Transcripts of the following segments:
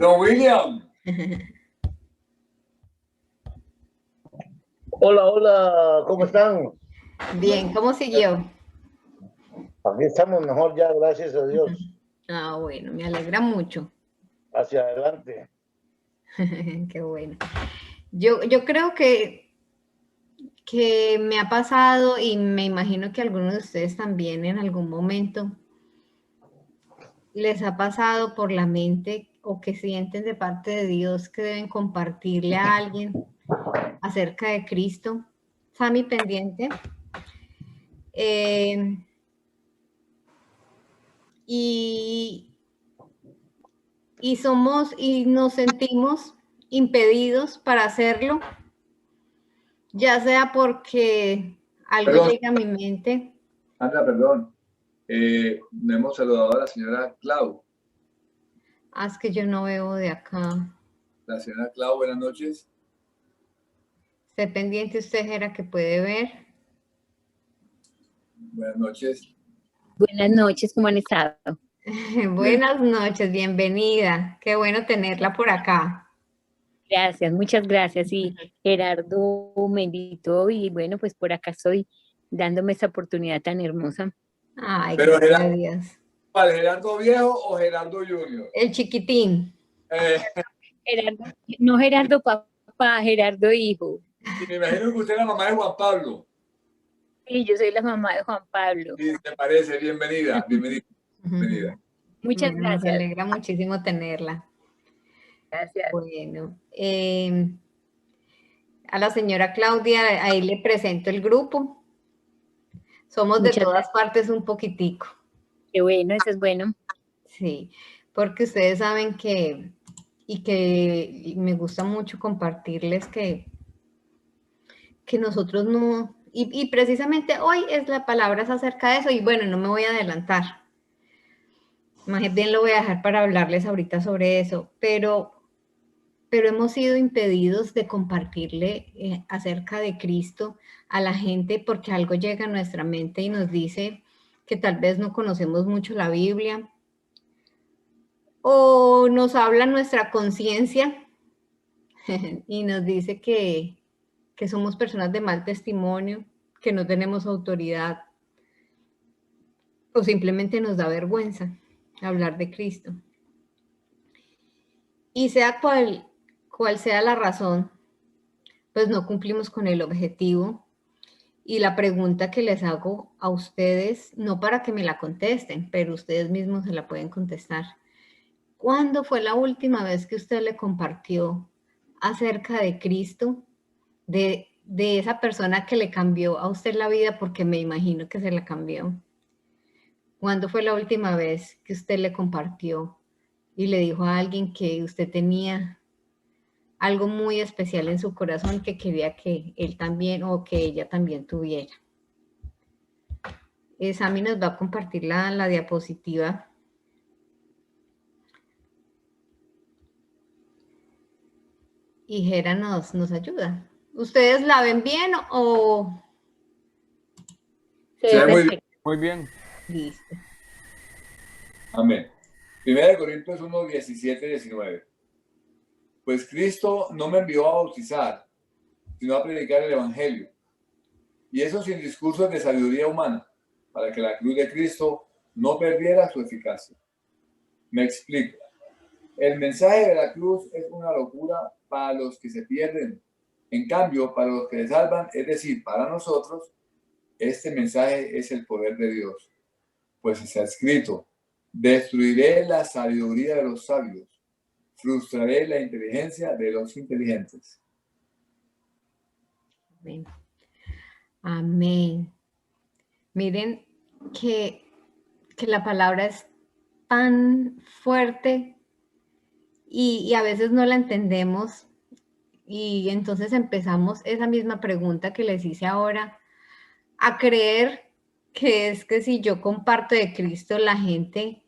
Don William. Hola, hola, ¿cómo están? Bien, ¿cómo siguió? Aquí estamos mejor ya, gracias a Dios. Ah, bueno, me alegra mucho. Hacia adelante. Qué bueno. Yo creo que me ha pasado y me imagino que algunos de ustedes también en algún momento les ha pasado por la mente o que sienten de parte de Dios que deben compartirle a alguien acerca de Cristo. Sammy pendiente. Y nos sentimos impedidos para hacerlo, ya sea porque algo llega a mi mente. Anda, perdón. No hemos saludado a la señora Clau. Ah, es que yo no veo de acá. La señora Clau, buenas noches. Esté pendiente usted, Jera, que puede ver. Buenas noches. Buenas noches, ¿cómo han estado? Buenas noches, bienvenida. Qué bueno tenerla por acá. Gracias, muchas gracias. Y Gerardo me invitó y bueno, pues por acá estoy dándome esta oportunidad tan hermosa. Ay, pero gracias Gerardo, a Dios. ¿Vale, Gerardo viejo o Gerardo Junior? El chiquitín. Gerardo, no Gerardo papá, Gerardo hijo. Y me imagino que usted es la mamá de Juan Pablo. Sí, yo soy la mamá de Juan Pablo. Sí, te parece, bienvenida, bienvenida. Bienvenida. Muchas gracias. Nos alegra muchísimo tenerla. Gracias. Bueno, a la señora Claudia, ahí le presento el grupo. Somos de todas partes un poquitico. Qué bueno, eso es bueno. Sí, porque ustedes saben que me gusta mucho compartirles que nosotros no, y precisamente hoy es la palabra es acerca de eso, y bueno, no me voy a adelantar. Más bien lo voy a dejar para hablarles ahorita sobre eso, pero hemos sido impedidos de compartirle acerca de Cristo a la gente porque algo llega a nuestra mente y nos dice que tal vez no conocemos mucho la Biblia o nos habla nuestra conciencia y nos dice que somos personas de mal testimonio, que no tenemos autoridad o simplemente nos da vergüenza hablar de Cristo. Y sea cual sea la razón, pues no cumplimos con el objetivo. Y la pregunta que les hago a ustedes, no para que me la contesten, pero ustedes mismos se la pueden contestar. ¿Cuándo fue la última vez que usted le compartió acerca de Cristo, de esa persona que le cambió a usted la vida? Porque me imagino que se la cambió. ¿Cuándo fue la última vez que usted le compartió y le dijo a alguien que usted tenía algo muy especial en su corazón que quería que él también o que ella también tuviera? Sammy nos va a compartir la diapositiva. Y Jera nos ayuda. ¿Ustedes la ven bien o...? Se ve muy bien. Muy bien. Listo. Amén. 1 Corintios 1, 17, 19. Pues Cristo no me envió a bautizar, sino a predicar el Evangelio. Y eso sin discursos de sabiduría humana, para que la cruz de Cristo no perdiera su eficacia. Me explico. El mensaje de la cruz es una locura para los que se pierden. En cambio, para los que se salvan, es decir, para nosotros, este mensaje es el poder de Dios. Pues está escrito: destruiré la sabiduría de los sabios, frustraré la inteligencia de los inteligentes. Amén. Amén. Miren que la palabra es tan fuerte y a veces no la entendemos, y entonces empezamos esa misma pregunta que les hice ahora, a creer que es que si yo comparto de Cristo, la gente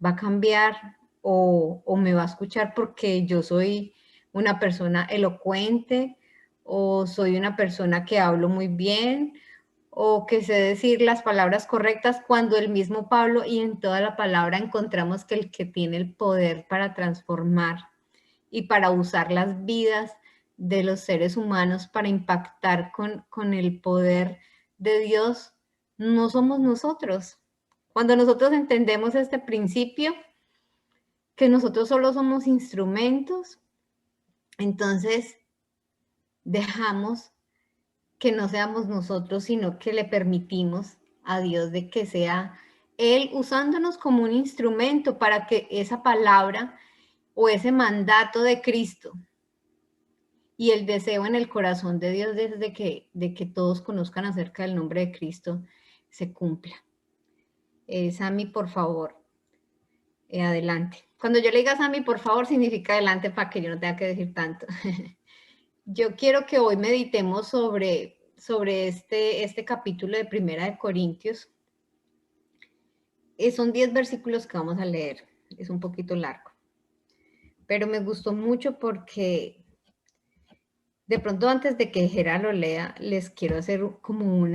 va a cambiar o me va a escuchar porque yo soy una persona elocuente o soy una persona que hablo muy bien o que sé decir las palabras correctas, cuando el mismo Pablo y en toda la palabra encontramos que el que tiene el poder para transformar y para usar las vidas de los seres humanos para impactar con el poder de Dios, no somos nosotros. Cuando nosotros entendemos este principio, que nosotros solo somos instrumentos, entonces dejamos que no seamos nosotros, sino que le permitimos a Dios de que sea Él usándonos como un instrumento para que esa palabra o ese mandato de Cristo y el deseo en el corazón de Dios de que todos conozcan acerca del nombre de Cristo se cumpla. Sammy, por favor, adelante. Cuando yo le diga Sammy, por favor, significa adelante para que yo no tenga que decir tanto. Yo quiero que hoy meditemos sobre este capítulo de Primera de Corintios. Son 10 versículos que vamos a leer. Es un poquito largo. Pero me gustó mucho porque de pronto antes de que Jera lo lea, les quiero hacer como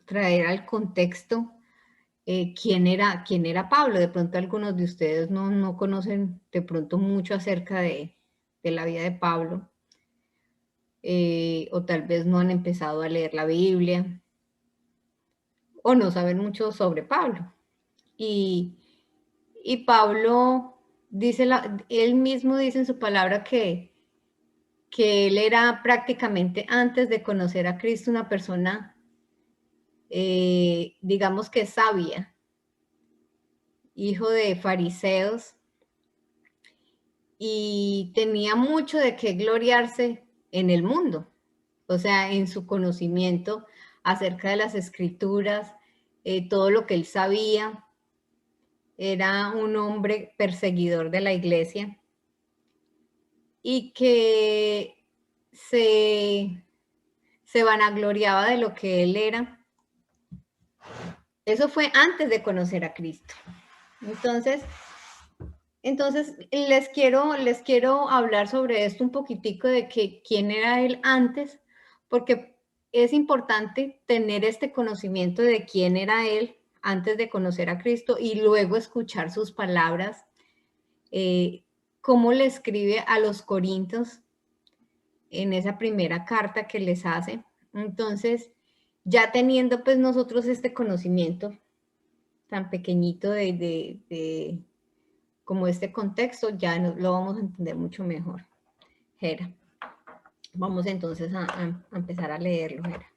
traer al contexto quién era Pablo. De pronto algunos de ustedes no conocen de pronto mucho acerca de la vida de Pablo. O tal vez no han empezado a leer la Biblia, o no saben mucho sobre Pablo. Y Pablo dice, él mismo dice en su palabra que él era prácticamente antes de conocer a Cristo una persona, digamos que sabia, hijo de fariseos, y tenía mucho de qué gloriarse en el mundo, o sea, en su conocimiento acerca de las escrituras, todo lo que él sabía. Era un hombre perseguidor de la iglesia y que se vanagloriaba de lo que él era. Eso fue antes de conocer a Cristo. Entonces les quiero hablar sobre esto un poquitico de quién era él antes, porque es importante tener este conocimiento de quién era él antes de conocer a Cristo y luego escuchar sus palabras, cómo le escribe a los Corintios en esa primera carta que les hace. Entonces, ya teniendo pues nosotros este conocimiento tan pequeñito de como este contexto, ya lo vamos a entender mucho mejor. Jera, vamos entonces a empezar a leerlo, Jera.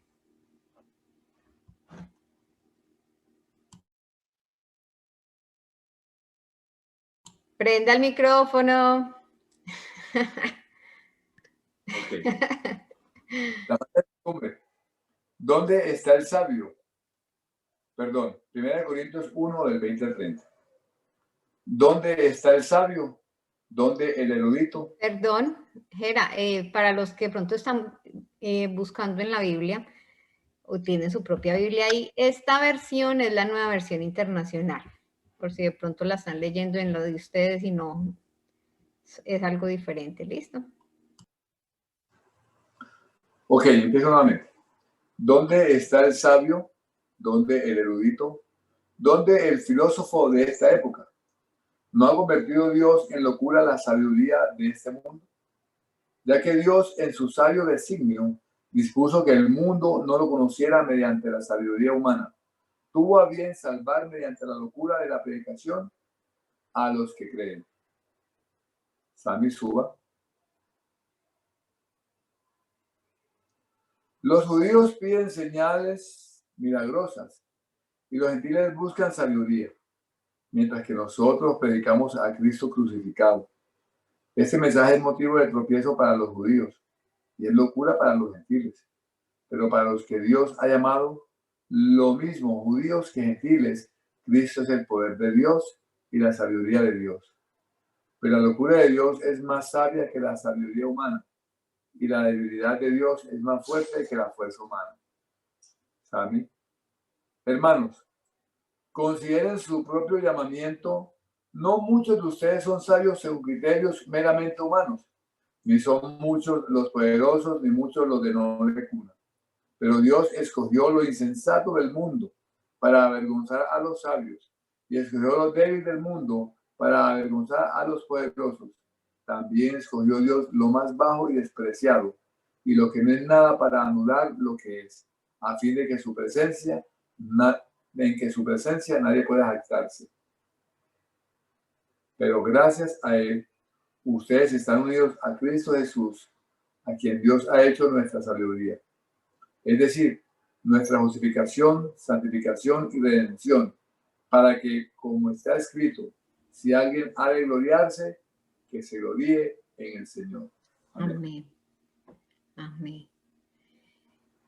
Prenda el micrófono. Okay. La costumbre. ¿Dónde está el sabio? Perdón, 1 Corintios 1 del 20 al 30. ¿Dónde está el sabio? ¿Dónde el erudito? Perdón, Jera, para los que pronto están buscando en la Biblia o tienen su propia Biblia ahí, esta versión es la nueva versión internacional, por si de pronto la están leyendo en lo de ustedes y no es algo diferente. ¿Listo? Ok, empiezo nuevamente. ¿Dónde está el sabio? ¿Dónde el erudito? ¿Dónde el filósofo de esta época? ¿No ha convertido Dios en locura la sabiduría de este mundo? Ya que Dios en su sabio designio dispuso que el mundo no lo conociera mediante la sabiduría humana. Tuvo a bien salvar mediante la locura de la predicación a los que creen. Sammy suba. Los judíos piden señales milagrosas y los gentiles buscan sabiduría, mientras que nosotros predicamos a Cristo crucificado. Este mensaje es motivo de tropiezo para los judíos y es locura para los gentiles. Pero para los que Dios ha llamado, lo mismo judíos que gentiles, Cristo es el poder de Dios y la sabiduría de Dios. Pero la locura de Dios es más sabia que la sabiduría humana y la debilidad de Dios es más fuerte que la fuerza humana. ¿Saben? Hermanos, consideren su propio llamamiento. No muchos de ustedes son sabios según criterios meramente humanos, ni son muchos los poderosos, ni muchos los de noble cuna. Pero Dios escogió lo insensato del mundo para avergonzar a los sabios, y escogió lo débil del mundo para avergonzar a los poderosos. también escogió Dios lo más bajo y despreciado, y lo que no es nada para anular lo que es, a fin de que su presencia, en que su presencia nadie pueda jactarse. Pero gracias a Él, ustedes están unidos a Cristo Jesús, a quien Dios ha hecho nuestra sabiduría. Es decir, nuestra justificación, santificación y redención, para que, como está escrito, si alguien ha de gloriarse, que se gloríe en el Señor. Amén. Amén. Amén.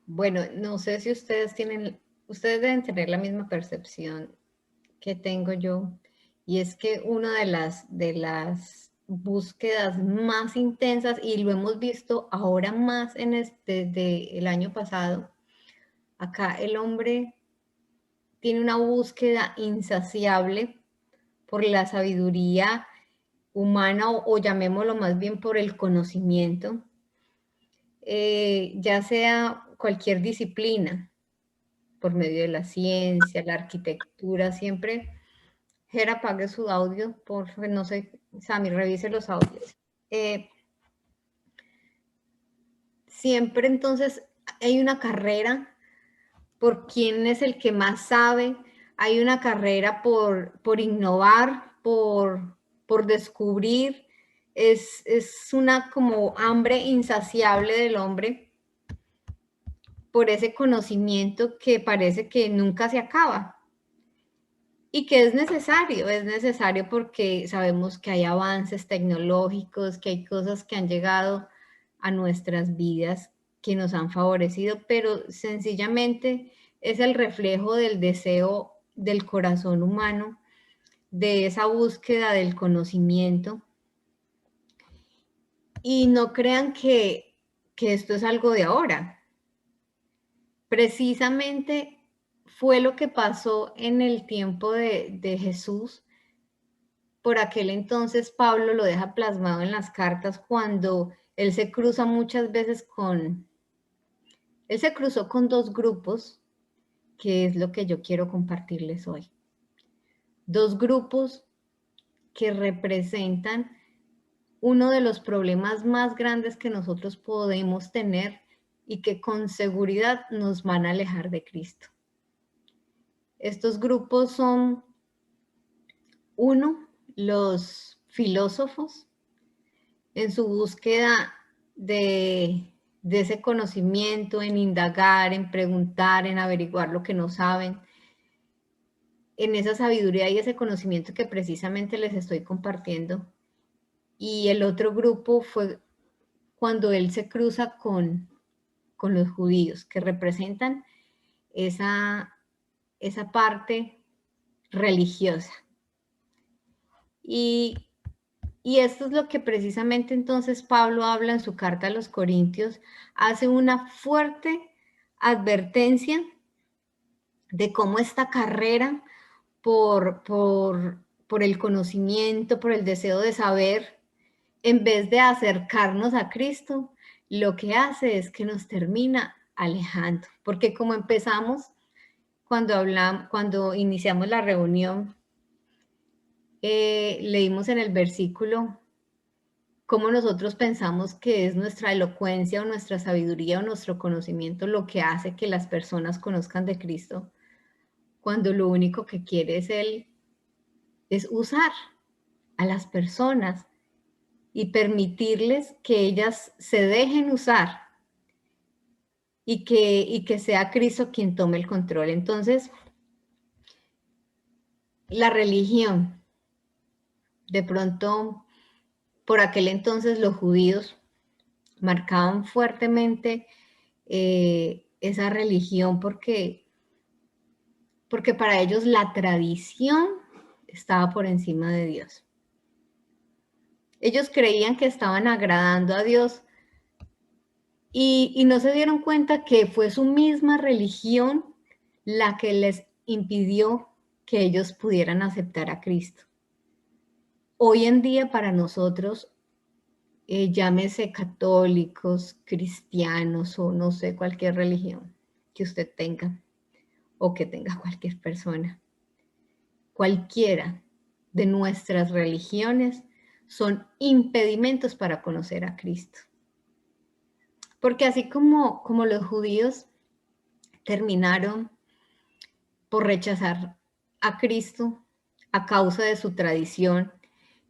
Bueno, no sé si ustedes deben tener la misma percepción que tengo yo, y es que una de las búsquedas más intensas, y lo hemos visto ahora más desde el año pasado, acá el hombre tiene una búsqueda insaciable por la sabiduría humana o llamémoslo más bien por el conocimiento, ya sea cualquier disciplina, por medio de la ciencia, la arquitectura, siempre. Jera, apague su audio, por favor, no sé, Sammy, revise los audios. Siempre entonces hay una carrera por quién es el que más sabe, hay una carrera por innovar, por descubrir, es una como hambre insaciable del hombre por ese conocimiento que parece que nunca se acaba. Y que es necesario porque sabemos que hay avances tecnológicos, que hay cosas que han llegado a nuestras vidas que nos han favorecido, pero sencillamente es el reflejo del deseo del corazón humano, de esa búsqueda del conocimiento. Y no crean que esto es algo de ahora. Precisamente fue lo que pasó en el tiempo de Jesús. Por aquel entonces Pablo lo deja plasmado en las cartas cuando él se cruza muchas veces él se cruzó con dos grupos, que es lo que yo quiero compartirles hoy. Dos grupos que representan uno de los problemas más grandes que nosotros podemos tener y que con seguridad nos van a alejar de Cristo. Estos grupos son, uno, los filósofos, en su búsqueda de ese conocimiento, en indagar, en preguntar, en averiguar lo que no saben, en esa sabiduría y ese conocimiento que precisamente les estoy compartiendo. Y el otro grupo fue cuando él se cruza con los judíos, que representan esa parte religiosa. Y esto es lo que precisamente entonces Pablo habla en su carta a los Corintios, hace una fuerte advertencia de cómo esta carrera por el conocimiento, por el deseo de saber, en vez de acercarnos a Cristo, lo que hace es que nos termina alejando. Porque como empezamos, cuando iniciamos la reunión, leímos en el versículo cómo nosotros pensamos que es nuestra elocuencia o nuestra sabiduría o nuestro conocimiento lo que hace que las personas conozcan de Cristo, cuando lo único que quiere Él es usar a las personas y permitirles que ellas se dejen usar y que sea Cristo quien tome el control. Entonces, la religión, de pronto, por aquel entonces los judíos marcaban fuertemente esa religión porque para ellos la tradición estaba por encima de Dios. Ellos creían que estaban agradando a Dios y no se dieron cuenta que fue su misma religión la que les impidió que ellos pudieran aceptar a Cristo. Hoy en día para nosotros, llámese católicos, cristianos o no sé, cualquier religión que usted tenga o que tenga cualquier persona, cualquiera de nuestras religiones son impedimentos para conocer a Cristo. Porque así como los judíos terminaron por rechazar a Cristo a causa de su tradición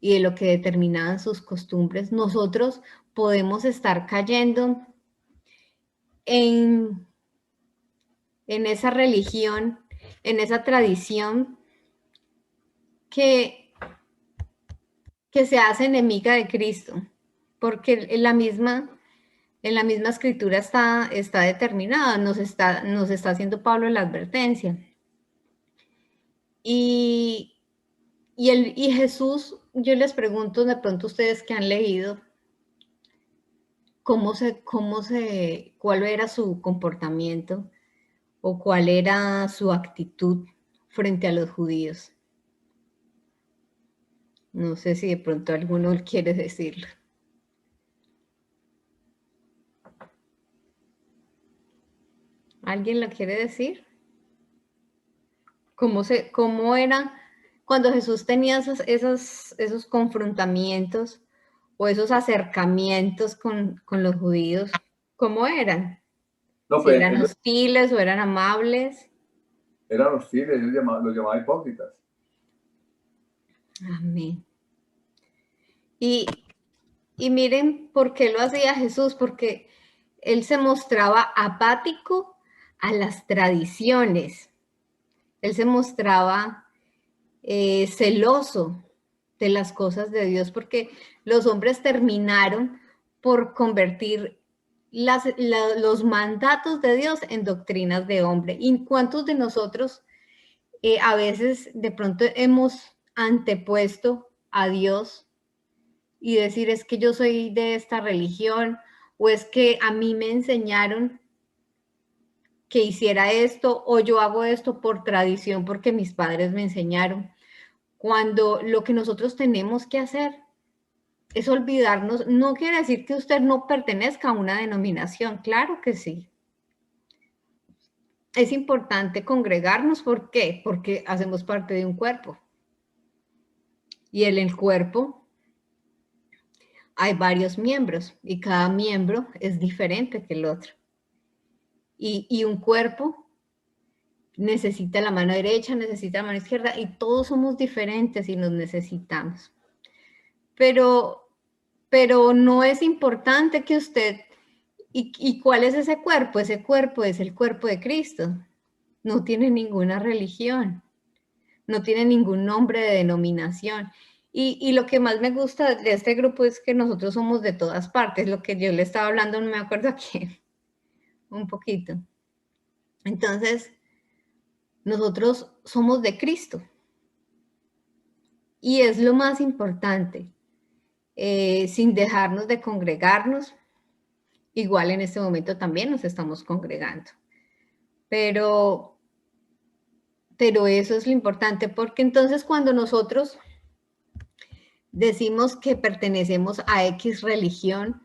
y de lo que determinaban sus costumbres, nosotros podemos estar cayendo en esa religión, en esa tradición que se hace enemiga de Cristo, porque en la misma escritura está determinada, nos está haciendo Pablo la advertencia. Y Jesús, yo les pregunto de pronto ustedes que han leído, cuál era su comportamiento o cuál era su actitud frente a los judíos. No sé si de pronto alguno quiere decirlo. ¿Alguien lo quiere decir? ¿Cómo era cuando Jesús tenía esos confrontamientos o esos acercamientos con los judíos? ¿Cómo eran? No, ¿Si eran hostiles o eran amables? Eran hostiles, los llamaba hipócritas. Amén. Y miren por qué lo hacía Jesús, porque él se mostraba apático a las tradiciones. Él se mostraba celoso de las cosas de Dios, porque los hombres terminaron por convertir los mandatos de Dios en doctrinas de hombre. ¿Y cuántos de nosotros a veces de pronto hemos antepuesto a Dios y decir es que yo soy de esta religión o es que a mí me enseñaron que hiciera esto o yo hago esto por tradición porque mis padres me enseñaron? Cuando lo que nosotros tenemos que hacer es olvidarnos, no quiere decir que usted no pertenezca a una denominación, claro que sí. Es importante congregarnos, ¿por qué? Porque hacemos parte de un cuerpo. Y en el cuerpo hay varios miembros y cada miembro es diferente que el otro. Y un cuerpo necesita la mano derecha, necesita la mano izquierda y todos somos diferentes y nos necesitamos. Pero no es importante que usted... ¿Y cuál es ese cuerpo? Ese cuerpo es el cuerpo de Cristo. No tiene ninguna religión, no tiene ningún nombre de denominación. Y lo que más me gusta de este grupo es que nosotros somos de todas partes. Lo que yo le estaba hablando, no me acuerdo a quién, un poquito. Entonces, nosotros somos de Cristo. Y es lo más importante, sin dejarnos de congregarnos. Igual en este momento también nos estamos congregando. Pero eso es lo importante, porque entonces cuando nosotros decimos que pertenecemos a X religión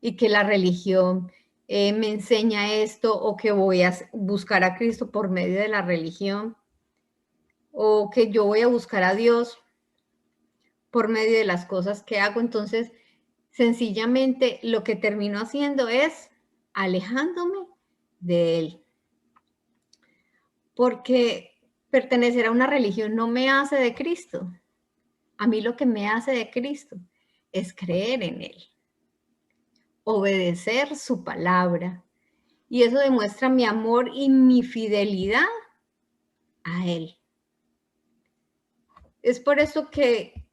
y que la religión me enseña esto o que voy a buscar a Cristo por medio de la religión o que yo voy a buscar a Dios por medio de las cosas que hago, entonces sencillamente lo que termino haciendo es alejándome de Él. Porque pertenecer a una religión no me hace de Cristo. A mí lo que me hace de Cristo es creer en Él, obedecer su palabra. Y eso demuestra mi amor y mi fidelidad a Él. Es por eso que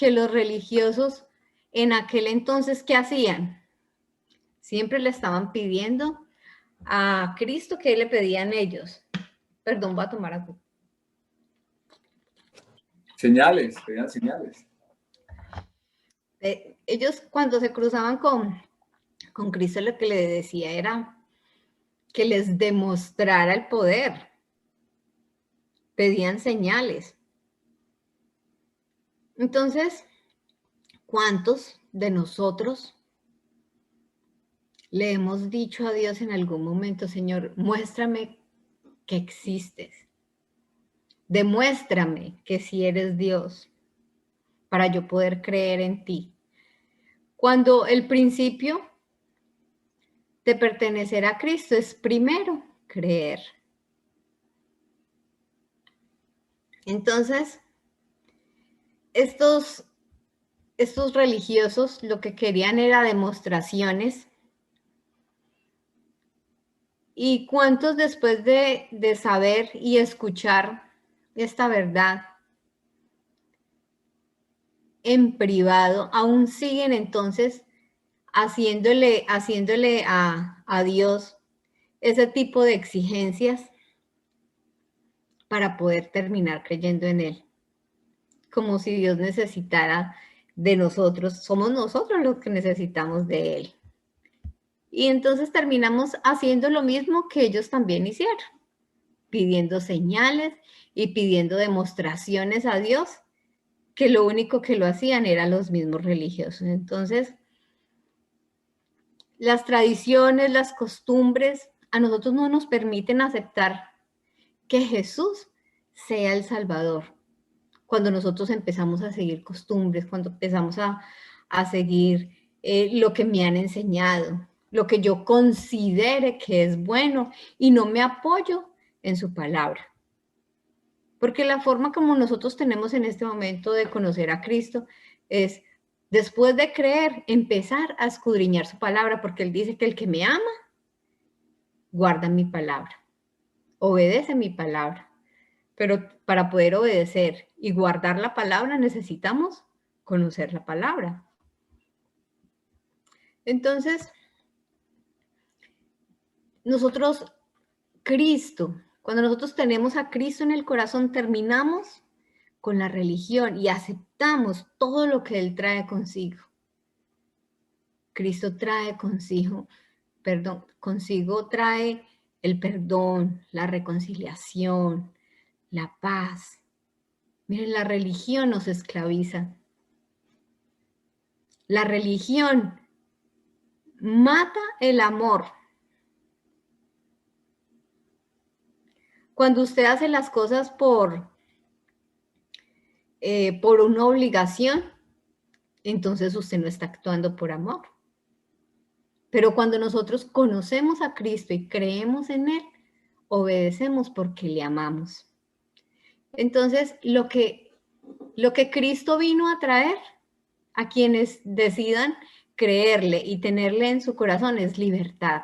los religiosos en aquel entonces, ¿qué hacían? Siempre le estaban pidiendo a Cristo que le pedían ellos. Perdón, voy a tomar agua. Señales, pedían señales. Ellos cuando se cruzaban con Cristo lo que le decía era que les demostrara el poder. Pedían señales. Entonces, ¿cuántos de nosotros le hemos dicho a Dios en algún momento, Señor, muéstrame que existes? Demuéstrame que si eres Dios. para yo poder creer en ti. Cuando el principio de pertenecer a Cristo es primero creer. Entonces, estos religiosos lo que querían era demostraciones. ¿Y cuántos después de saber y escuchar esta verdad en privado, aún siguen entonces haciéndole a Dios ese tipo de exigencias para poder terminar creyendo en Él? Como si Dios necesitara de nosotros, somos nosotros los que necesitamos de Él. Y entonces terminamos haciendo lo mismo que ellos también hicieron, pidiendo señales y pidiendo demostraciones a Dios, que lo único que lo hacían eran los mismos religiosos. Entonces, las tradiciones, las costumbres, a nosotros no nos permiten aceptar que Jesús sea el Salvador. Cuando nosotros empezamos a seguir costumbres, cuando empezamos a seguir lo que me han enseñado, lo que yo considere que es bueno y no me apoyo en su palabra. Porque la forma como nosotros tenemos en este momento de conocer a Cristo es, después de creer, empezar a escudriñar su palabra, porque Él dice que el que me ama, guarda mi palabra, obedece mi palabra. Pero para poder obedecer y guardar la palabra necesitamos conocer la palabra. Entonces, nosotros, cuando nosotros tenemos a Cristo en el corazón, terminamos con la religión y aceptamos todo lo que Él trae consigo. Cristo trae consigo trae el perdón, la reconciliación, la paz. Miren, la religión nos esclaviza. La religión mata el amor. Cuando usted hace las cosas por una obligación, entonces usted no está actuando por amor. Pero cuando nosotros conocemos a Cristo y creemos en Él, obedecemos porque le amamos. Entonces, lo que Cristo vino a traer a quienes decidan creerle y tenerle en su corazón es libertad.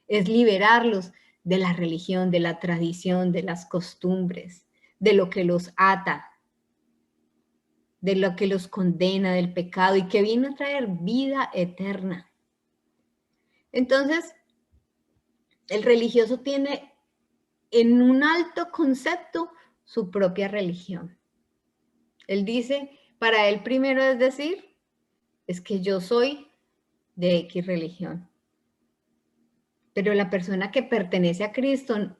Es liberarlos de la religión, de la tradición, de las costumbres, de lo que los ata, de lo que los condena del pecado y que vino a traer vida eterna. Entonces, el religioso tiene en un alto concepto su propia religión. Él dice, para él primero es decir, es que yo soy de X religión. Pero la persona que pertenece a Cristo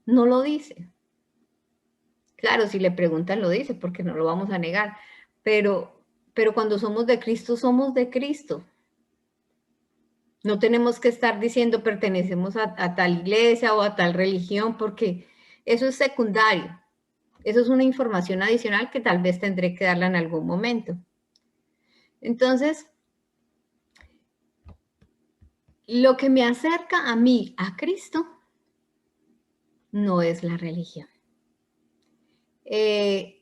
no lo dice. Claro, si le preguntan lo dice, porque no lo vamos a negar. Pero cuando somos de Cristo, somos de Cristo. No tenemos que estar diciendo pertenecemos a tal iglesia o a tal religión, porque eso es secundario. Eso es una información adicional que tal vez tendré que darla en algún momento. Entonces, lo que me acerca a mí, a Cristo, no es la religión. Es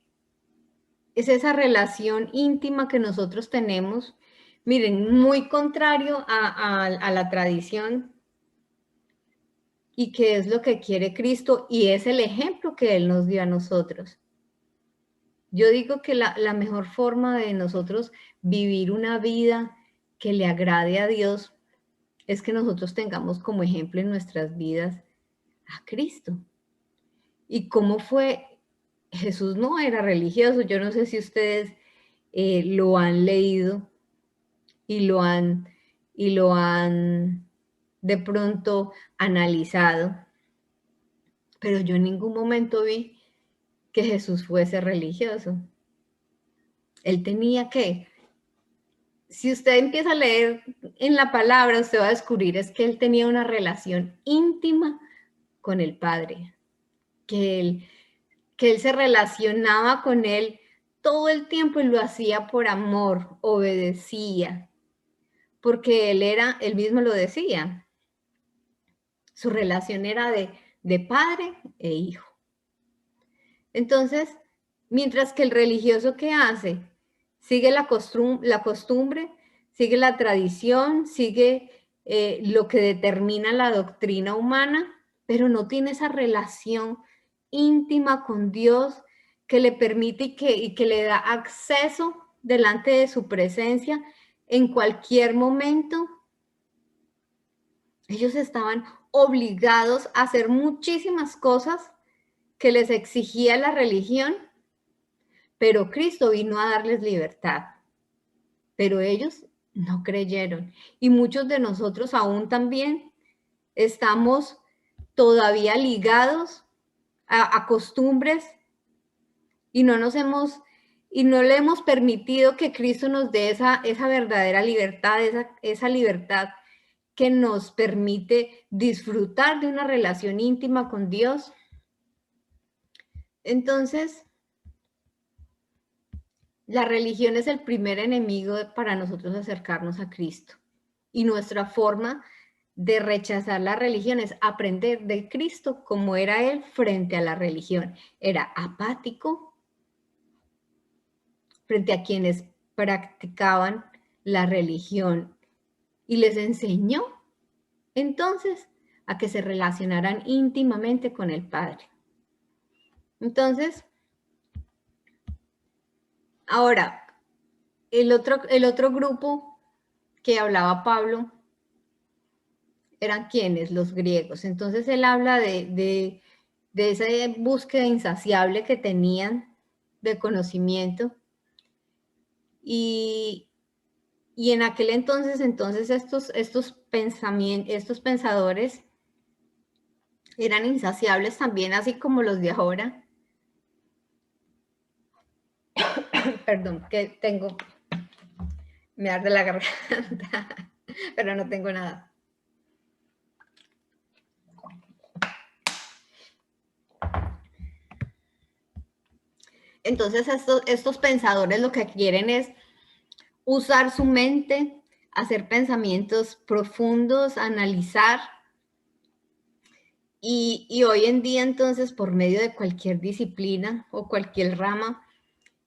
esa relación íntima que nosotros tenemos, miren, muy contrario a la tradición y que es lo que quiere Cristo y es el ejemplo que Él nos dio a nosotros. Yo digo que la mejor forma de nosotros vivir una vida que le agrade a Dios es que nosotros tengamos como ejemplo en nuestras vidas a Cristo. ¿Y cómo fue? Jesús no era religioso. Yo no sé si ustedes lo han leído y lo han de pronto analizado, pero yo en ningún momento vi que Jesús fuese religioso. Él tenía que, si usted empieza a leer en la palabra, usted va a descubrir es que él tenía una relación íntima con el Padre, que él se relacionaba con él todo el tiempo y lo hacía por amor, obedecía, porque él mismo lo decía. Su relación era de padre e hijo. Entonces, mientras que el religioso, ¿qué hace? Sigue la costumbre, sigue la tradición, sigue lo que determina la doctrina humana, pero no tiene esa relación íntima con Dios que le permite y que le da acceso delante de su presencia en cualquier momento. Ellos estaban obligados a hacer muchísimas cosas que les exigía la religión, pero Cristo vino a darles libertad. Pero ellos no creyeron. Y muchos de nosotros aún también estamos todavía ligados a costumbres y no le hemos permitido que Cristo nos dé esa verdadera libertad, esa libertad que nos permite disfrutar de una relación íntima con Dios. Entonces, la religión es el primer enemigo para nosotros acercarnos a Cristo. Y nuestra forma de rechazar la religión es aprender de Cristo como era Él frente a la religión. Era apático frente a quienes practicaban la religión y les enseñó entonces a que se relacionaran íntimamente con el Padre. Entonces, ahora, el otro grupo que hablaba Pablo eran quienes, los griegos. Entonces él habla de esa búsqueda insaciable que tenían de conocimiento y en aquel entonces estos pensadores eran insaciables también, así como los de ahora. Perdón, que me arde la garganta, pero no tengo nada. Entonces estos pensadores lo que quieren es usar su mente, hacer pensamientos profundos, analizar. Y hoy en día entonces por medio de cualquier disciplina o cualquier rama,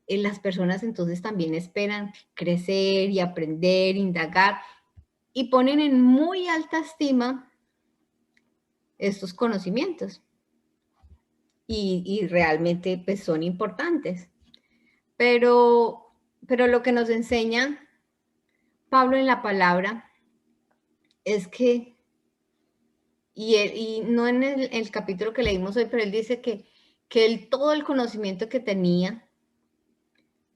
las personas entonces también esperan crecer y aprender, indagar y ponen en muy alta estima estos conocimientos. Y realmente pues son importantes. Pero lo que nos enseña Pablo en la palabra es que, y no en el capítulo que leímos hoy, pero él dice que todo el conocimiento que tenía,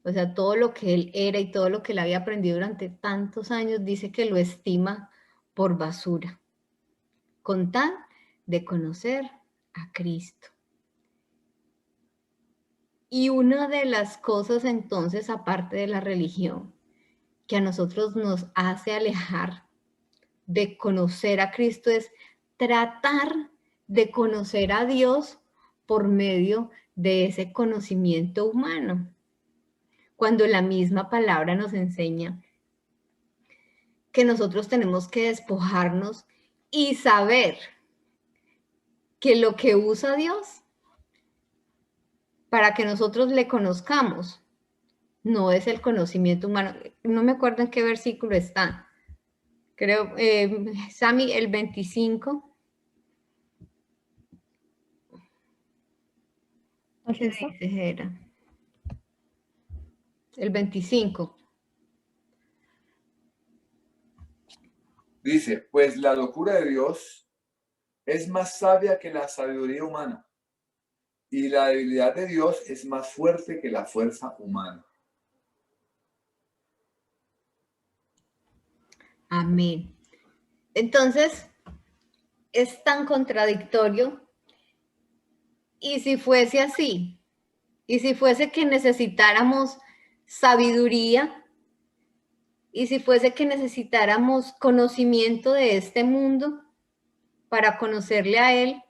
o sea, todo lo que él era y todo lo que él había aprendido durante tantos años, dice que lo estima por basura, con tal de conocer a Cristo. Y una de las cosas entonces, aparte de la religión, que a nosotros nos hace alejar de conocer a Cristo es tratar de conocer a Dios por medio de ese conocimiento humano. Cuando la misma palabra nos enseña que nosotros tenemos que despojarnos y saber que lo que usa Dios para que nosotros le conozcamos no es el conocimiento humano. No me acuerdo en qué versículo está. Creo, Sammy, el 25. ¿Qué dice, era? El 25. Dice, pues la locura de Dios es más sabia que la sabiduría humana, y la debilidad de Dios es más fuerte que la fuerza humana. Amén. Entonces, es tan contradictorio. Y si fuese así, y si fuese que necesitáramos sabiduría, y si fuese que necesitáramos conocimiento de este mundo para conocerle a Él,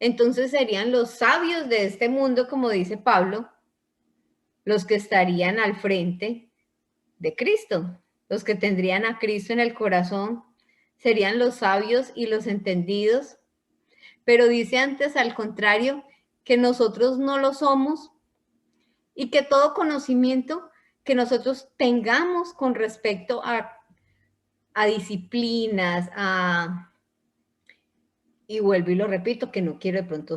entonces serían los sabios de este mundo, como dice Pablo, los que estarían al frente de Cristo. Los que tendrían a Cristo en el corazón serían los sabios y los entendidos. Pero dice antes, al contrario, que nosotros no lo somos y que todo conocimiento que nosotros tengamos con respecto a disciplinas, y vuelvo y lo repito, que no quiero de pronto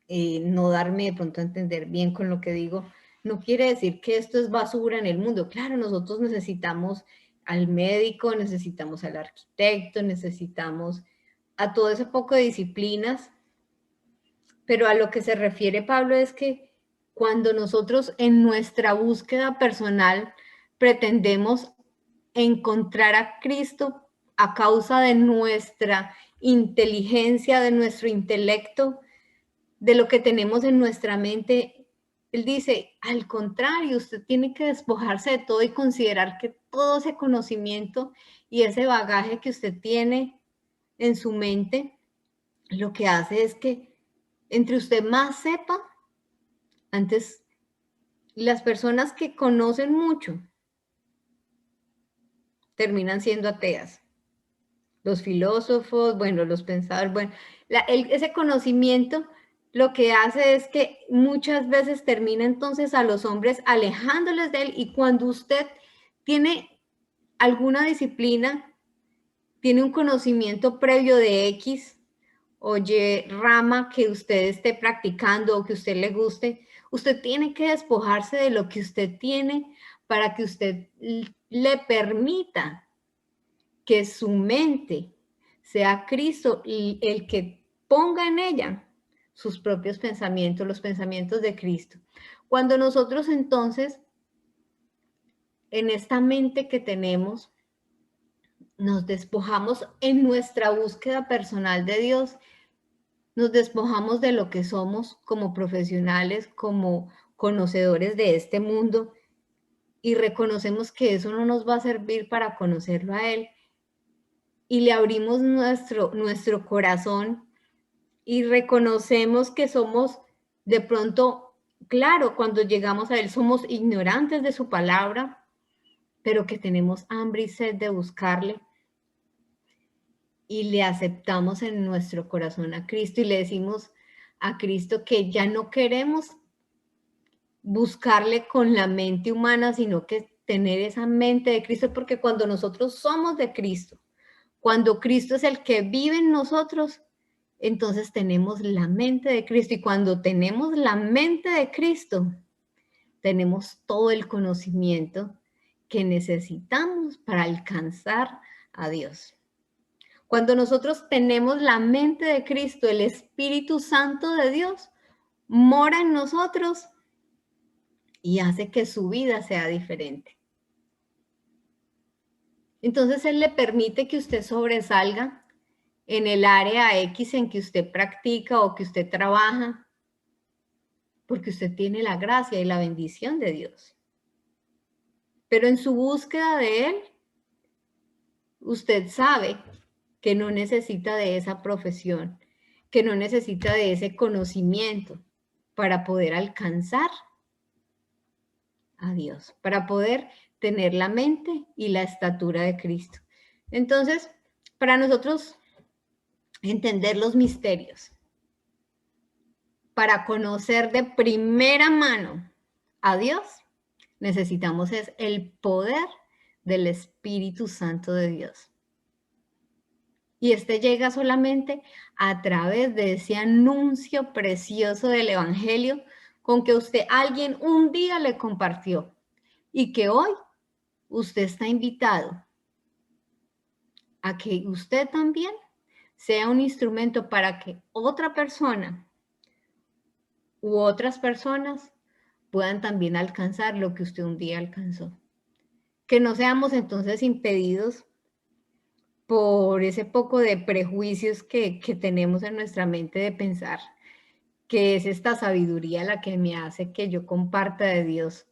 no darme de pronto a entender bien con lo que digo, no quiere decir que esto es basura en el mundo. Claro, nosotros necesitamos al médico, necesitamos al arquitecto, necesitamos a todo ese poco de disciplinas, pero a lo que se refiere Pablo es que cuando nosotros en nuestra búsqueda personal pretendemos encontrar a Cristo a causa de nuestra inteligencia, de nuestro intelecto, de lo que tenemos en nuestra mente, él dice, al contrario, usted tiene que despojarse de todo y considerar que todo ese conocimiento y ese bagaje que usted tiene en su mente, lo que hace es que entre usted más sepa, antes las personas que conocen mucho terminan siendo ateas. Los filósofos, bueno, los pensadores, bueno, ese conocimiento lo que hace es que muchas veces termina entonces a los hombres alejándoles de él, y cuando usted tiene alguna disciplina, tiene un conocimiento previo de X o Y rama que usted esté practicando o que a usted le guste, usted tiene que despojarse de lo que usted tiene para que usted le permita que su mente sea Cristo el que ponga en ella sus propios pensamientos, los pensamientos de Cristo. Cuando nosotros entonces, en esta mente que tenemos, nos despojamos en nuestra búsqueda personal de Dios, nos despojamos de lo que somos como profesionales, como conocedores de este mundo, y reconocemos que eso no nos va a servir para conocerlo a Él, y le abrimos nuestro corazón y reconocemos que somos de pronto, claro, cuando llegamos a Él somos ignorantes de su palabra, pero que tenemos hambre y sed de buscarle, y le aceptamos en nuestro corazón a Cristo y le decimos a Cristo que ya no queremos buscarle con la mente humana, sino que tener esa mente de Cristo, porque cuando nosotros somos de Cristo, cuando Cristo es el que vive en nosotros, entonces tenemos la mente de Cristo, y cuando tenemos la mente de Cristo, tenemos todo el conocimiento que necesitamos para alcanzar a Dios. Cuando nosotros tenemos la mente de Cristo, el Espíritu Santo de Dios mora en nosotros y hace que su vida sea diferente. Entonces Él le permite que usted sobresalga en el área X en que usted practica o que usted trabaja, porque usted tiene la gracia y la bendición de Dios. Pero en su búsqueda de Él, usted sabe que no necesita de esa profesión, que no necesita de ese conocimiento para poder alcanzar a Dios, para poder tener la mente y la estatura de Cristo. Entonces, para nosotros entender los misterios, para conocer de primera mano a Dios, necesitamos es el poder del Espíritu Santo de Dios. Y este llega solamente a través de ese anuncio precioso del Evangelio con que alguien un día le compartió, y que hoy usted está invitado a que usted también sea un instrumento para que otra persona u otras personas puedan también alcanzar lo que usted un día alcanzó. Que no seamos entonces impedidos por ese poco de prejuicios que tenemos en nuestra mente de pensar que es esta sabiduría la que me hace que yo comparta de Dios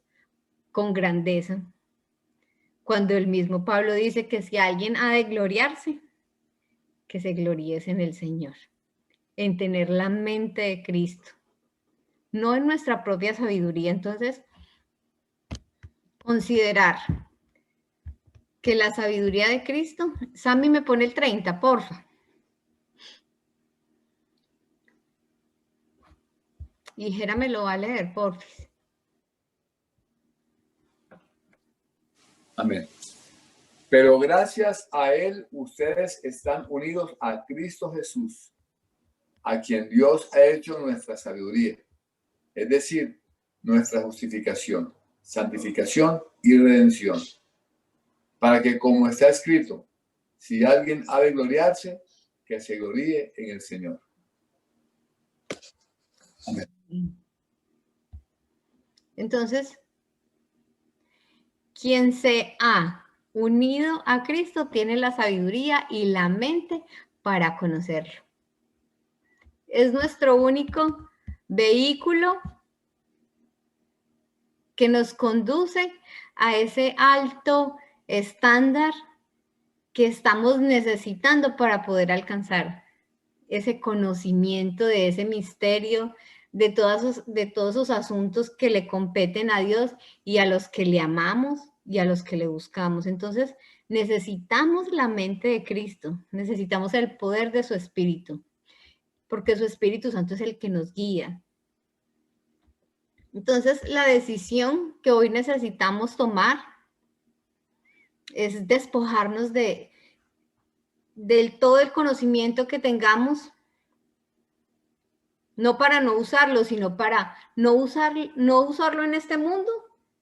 con grandeza. Cuando el mismo Pablo dice que si alguien ha de gloriarse, que se gloríe en el Señor, en tener la mente de Cristo, no en nuestra propia sabiduría. Entonces, considerar que la sabiduría de Cristo, Sammy me pone el 30, porfa. Y Jera me lo va a leer, porfa. Amén. Pero gracias a Él, ustedes están unidos a Cristo Jesús, a quien Dios ha hecho nuestra sabiduría, es decir, nuestra justificación, santificación y redención, para que, como está escrito, si alguien ha de gloriarse, que se gloríe en el Señor. Amén. Entonces, quien se ha unido a Cristo tiene la sabiduría y la mente para conocerlo. Es nuestro único vehículo que nos conduce a ese alto estándar que estamos necesitando para poder alcanzar ese conocimiento de ese misterio, de todos esos asuntos que le competen a Dios y a los que le amamos y a los que le buscamos. Entonces, necesitamos la mente de Cristo, necesitamos el poder de su Espíritu, porque su Espíritu Santo es el que nos guía. Entonces, la decisión que hoy necesitamos tomar es despojarnos del todo el conocimiento que tengamos, no para no usarlo, sino para no usarlo en este mundo,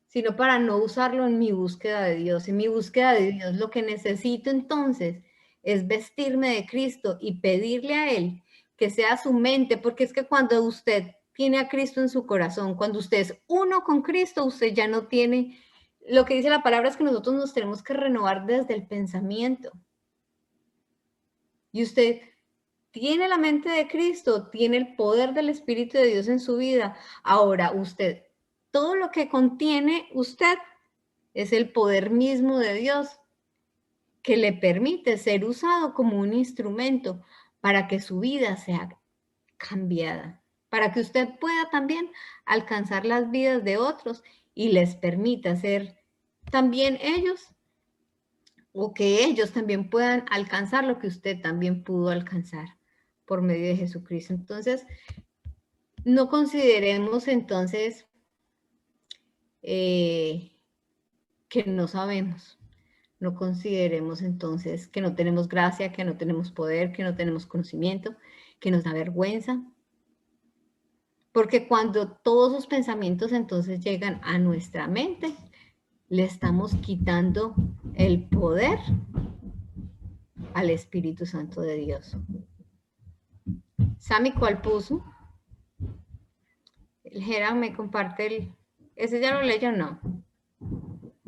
sino para no usarlo en mi búsqueda de Dios. En mi búsqueda de Dios, lo que necesito entonces es vestirme de Cristo y pedirle a Él que sea su mente, porque es que cuando usted tiene a Cristo en su corazón, cuando usted es uno con Cristo, usted ya no tiene, lo que dice la palabra es que nosotros nos tenemos que renovar desde el pensamiento. Y usted tiene la mente de Cristo, tiene el poder del Espíritu de Dios en su vida. Ahora usted, todo lo que contiene usted es el poder mismo de Dios que le permite ser usado como un instrumento para que su vida sea cambiada, para que usted pueda también alcanzar las vidas de otros y les permita ser también ellos, o que ellos también puedan alcanzar lo que usted también pudo alcanzar por medio de Jesucristo. Entonces, no consideremos entonces que no sabemos. No consideremos entonces que no tenemos gracia, que no tenemos poder, que no tenemos conocimiento, que nos da vergüenza. Porque cuando todos esos pensamientos entonces llegan a nuestra mente, le estamos quitando el poder al Espíritu Santo de Dios. Sammy, ¿cuál puso? El Jera me comparte el... ¿Ese ya lo leyó o no?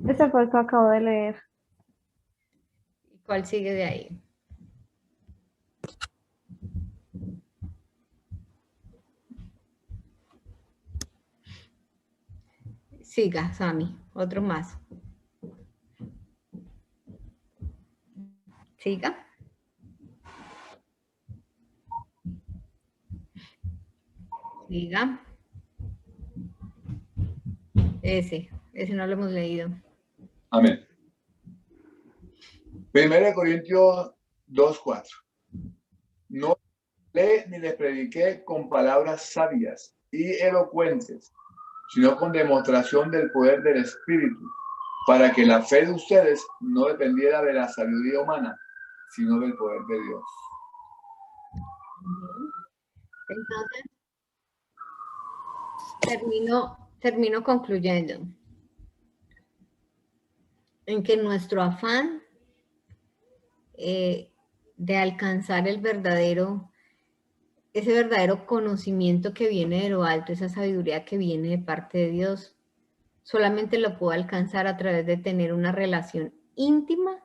Ese fue el que acabo de leer. ¿Y cuál sigue de ahí? Siga, Sammy, otro más. Siga. Siga. Ese no lo hemos leído. Amén. 1 Corintios 2:4. No le ni les prediqué con palabras sabias y elocuentes, sino con demostración del poder del Espíritu, para que la fe de ustedes no dependiera de la sabiduría humana, sino del poder de Dios. Entonces, termino concluyendo en que nuestro afán de alcanzar ese verdadero conocimiento que viene de lo alto, esa sabiduría que viene de parte de Dios, solamente lo puedo alcanzar a través de tener una relación íntima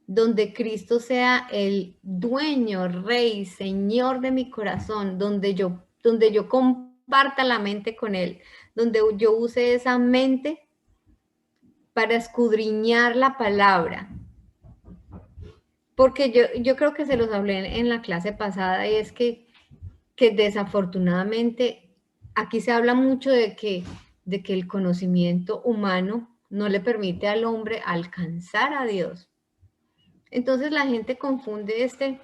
donde Cristo sea el dueño, rey, señor de mi corazón, donde yo comparta la mente con Él, donde yo use esa mente para escudriñar la palabra. Porque yo creo que se los hablé en la clase pasada, y es que desafortunadamente aquí se habla mucho de que de que el conocimiento humano no le permite al hombre alcanzar a Dios. Entonces la gente confunde este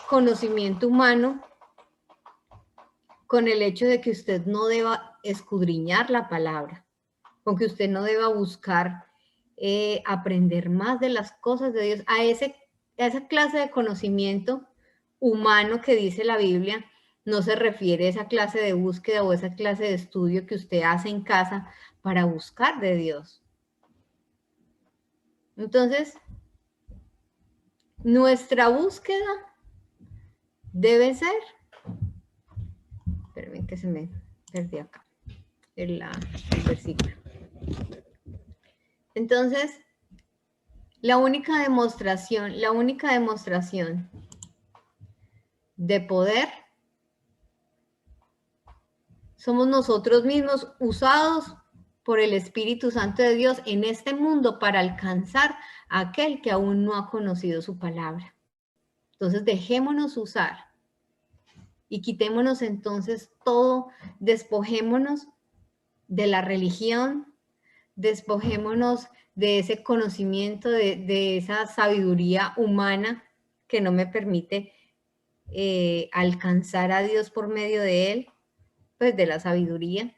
conocimiento humano con el hecho de que usted no deba escudriñar la palabra, con que usted no deba buscar aprender más de las cosas de Dios, a esa clase de conocimiento humano que dice la Biblia. No se refiere a esa clase de búsqueda o esa clase de estudio que usted hace en casa para buscar de Dios. Entonces, nuestra búsqueda debe ser, espérenme que se me perdió acá el versículo. Entonces, la única demostración de poder somos nosotros mismos, usados por el Espíritu Santo de Dios en este mundo para alcanzar a aquel que aún no ha conocido su palabra. Entonces dejémonos usar y quitémonos entonces todo, despojémonos de la religión, despojémonos de ese conocimiento, de esa sabiduría humana que no me permite alcanzar a Dios por medio de él, pues de la sabiduría,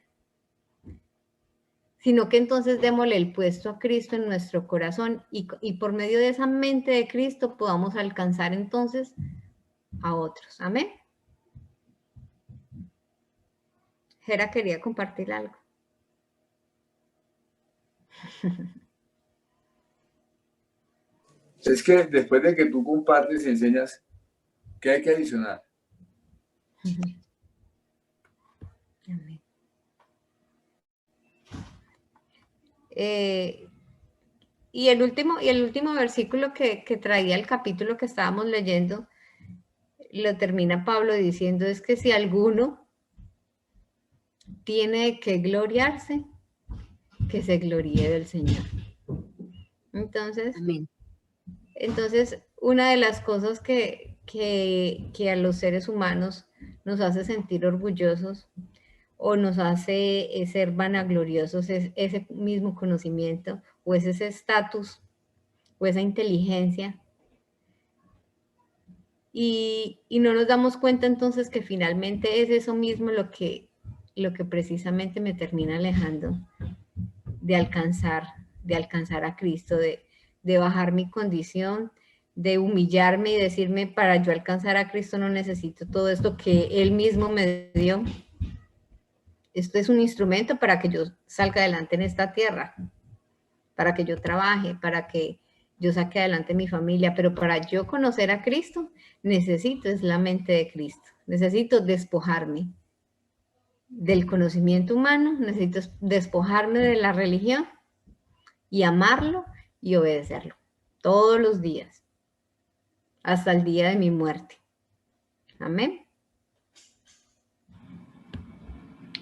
sino que entonces démosle el puesto a Cristo en nuestro corazón y por medio de esa mente de Cristo podamos alcanzar entonces a otros. Amén. Jera quería compartir algo. Es que después de que tú compartes y enseñas, ¿qué hay que adicionar? Amén. Y el último versículo que traía el capítulo que estábamos leyendo, lo termina Pablo diciendo, es que si alguno tiene que gloriarse, que se gloríe del Señor. Entonces, Amén. Entonces, una de las cosas que a los seres humanos nos hace sentir orgullosos o nos hace ser vanagloriosos es ese mismo conocimiento o es ese estatus o esa inteligencia. Y no nos damos cuenta entonces que finalmente es eso mismo lo que precisamente me termina alejando de alcanzar a Cristo, de bajar mi condición, de humillarme y decirme, para yo alcanzar a Cristo no necesito todo esto que Él mismo me dio. Esto es un instrumento para que yo salga adelante en esta tierra, para que yo trabaje, para que yo saque adelante mi familia, pero para yo conocer a Cristo, necesito es la mente de Cristo. Necesito despojarme del conocimiento humano, necesito despojarme de la religión y amarlo y obedecerlo todos los días, hasta el día de mi muerte. Amén.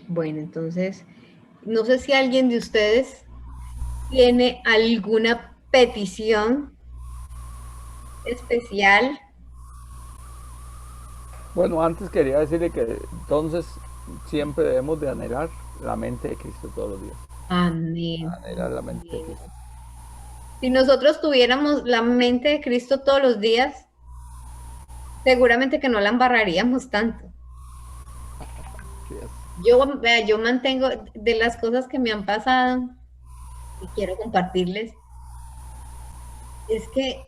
Bueno, entonces, no sé si alguien de ustedes tiene alguna petición especial. Bueno, antes quería decirle que entonces siempre debemos de anhelar la mente de Cristo todos los días. Amén. Anhelar la mente de Cristo. Si nosotros tuviéramos la mente de Cristo todos los días, seguramente que no la embarraríamos tanto. Sí, Yo mantengo de las cosas que me han pasado y quiero compartirles. Es que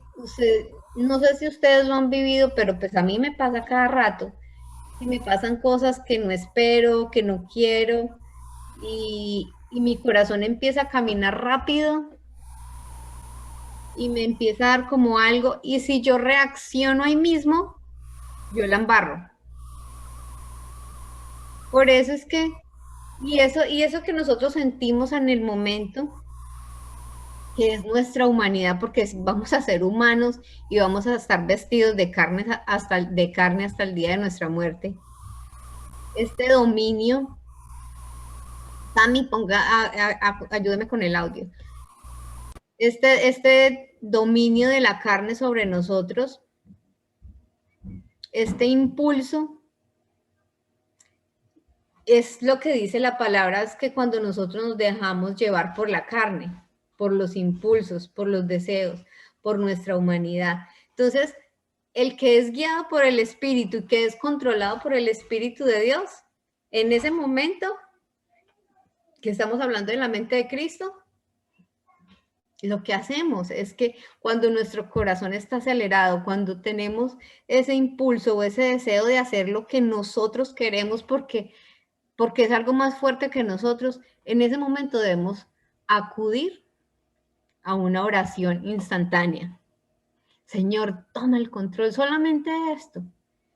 no sé si ustedes lo han vivido, pero pues a mí me pasa cada rato. Y me pasan cosas que no espero, que no quiero, y mi corazón empieza a caminar rápido y me empieza a dar como algo, y si yo reacciono ahí mismo, yo la embarro. Por eso es que, y eso que nosotros sentimos en el momento, que es nuestra humanidad, porque vamos a ser humanos y vamos a estar vestidos de carne hasta el día de nuestra muerte. Este dominio, Tami, ayúdeme con el audio. Este dominio de la carne sobre nosotros, este impulso, es lo que dice la palabra, es que cuando nosotros nos dejamos llevar por la carne, por los impulsos, por los deseos, por nuestra humanidad. Entonces, el que es guiado por el Espíritu y que es controlado por el Espíritu de Dios, en ese momento que estamos hablando de la mente de Cristo, lo que hacemos es que cuando nuestro corazón está acelerado, cuando tenemos ese impulso o ese deseo de hacer lo que nosotros queremos porque es algo más fuerte que nosotros, en ese momento debemos acudir a una oración instantánea. Señor, toma el control. Solamente esto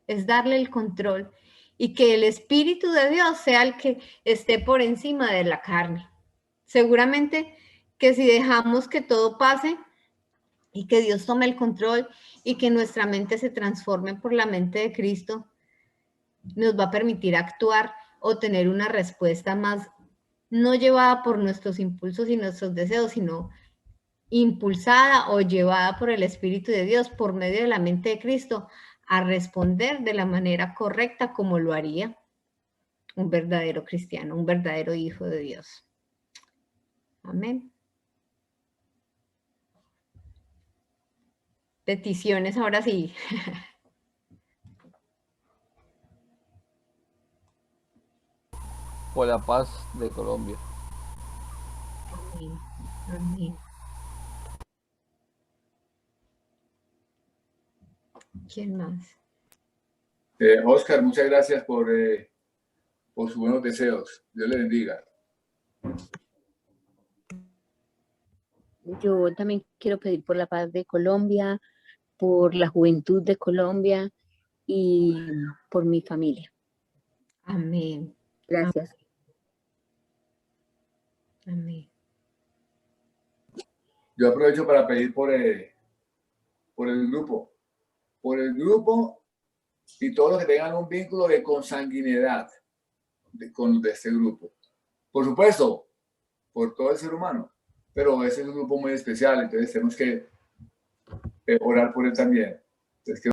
es darle el control y que el Espíritu de Dios sea el que esté por encima de la carne. Seguramente que si dejamos que todo pase y que Dios tome el control y que nuestra mente se transforme por la mente de Cristo, nos va a permitir actuar o tener una respuesta más, no llevada por nuestros impulsos y nuestros deseos, sino impulsada o llevada por el Espíritu de Dios por medio de la mente de Cristo a responder de la manera correcta como lo haría un verdadero cristiano, un verdadero hijo de Dios. Amén. Peticiones, ahora sí. Por la paz de Colombia. Amén. Amén. ¿Quién más? Oscar, muchas gracias por sus buenos deseos. Dios le bendiga. Yo también quiero pedir por la paz de Colombia, por la juventud de Colombia y por mi familia. Amén. Gracias. Amén. Yo aprovecho para pedir por el grupo. Por el grupo y todos los que tengan un vínculo de consanguinidad con este grupo. Por supuesto, por todo el ser humano, pero ese es un grupo muy especial, entonces tenemos que orar por él también. Entonces,